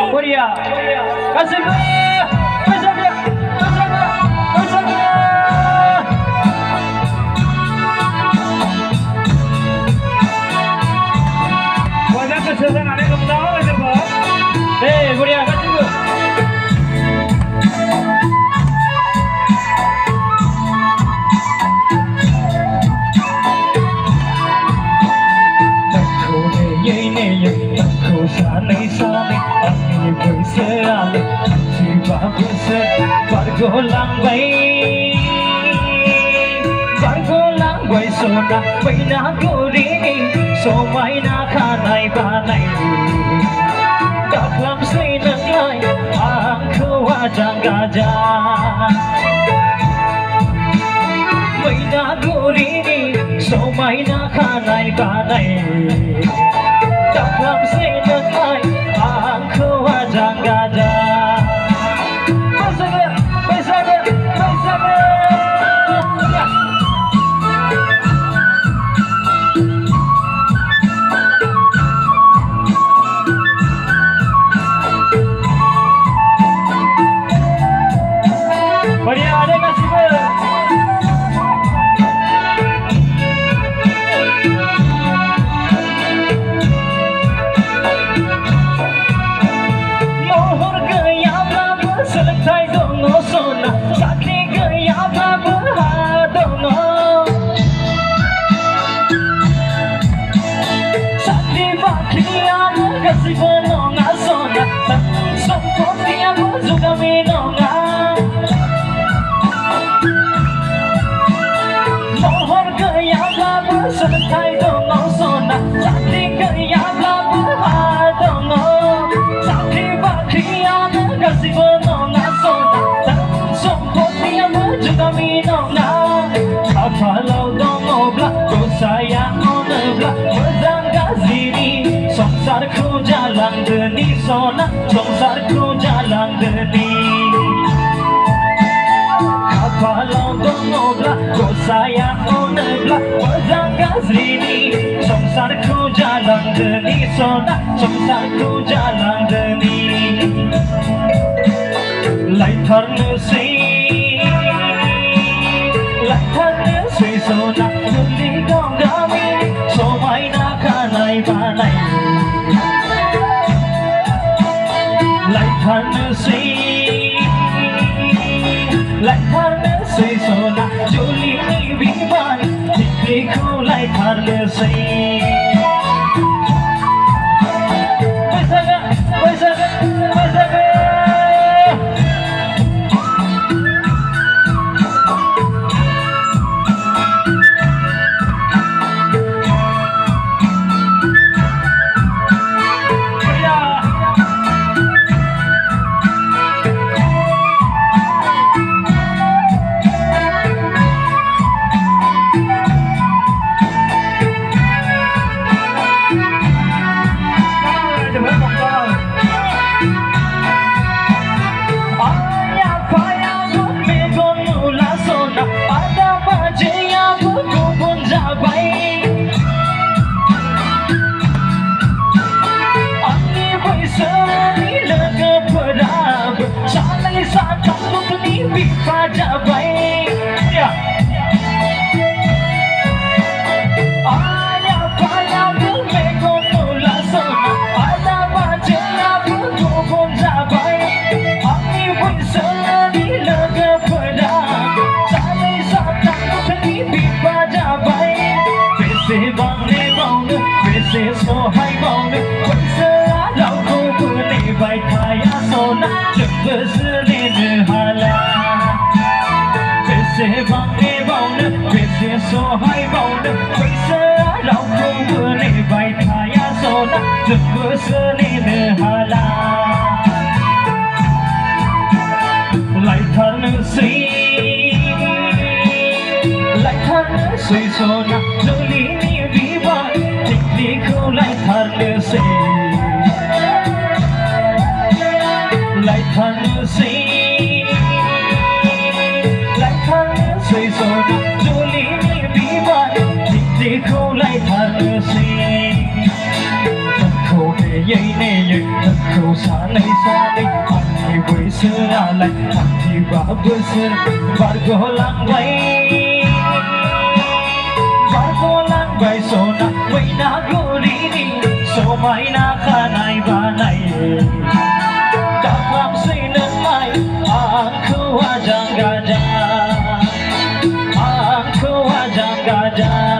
Korea. Kasih gue. Kesusahan ada kemudahan aja Pak. Korea kasih gue. Bargolang bay sona bay na gurini so may nakanay banay daklam say nanglay ang kawadang gada bay na gurini so may nakanay banay daklam say nanglay ang kawadang gada. Songsarku jalan geni sona, songsarku jalan geni. Kalau dongobla, kau sayang onebla, berjangka sini. Songsarku jalan geni sona, songsarku jalan geni. Lai tarnu si sona, geni kau gami, somai nakanai banai. Lai tarnu si sona, juli ni biman, tikriku lai tarnu si. neyay Engkau sanai-sanai Hati berseralai Hati berser Bergolang baik Bergolang baik Sona Maina gulini So maina kanay banay Dalam sinamay Aku wajang gajah Aku wajang gajah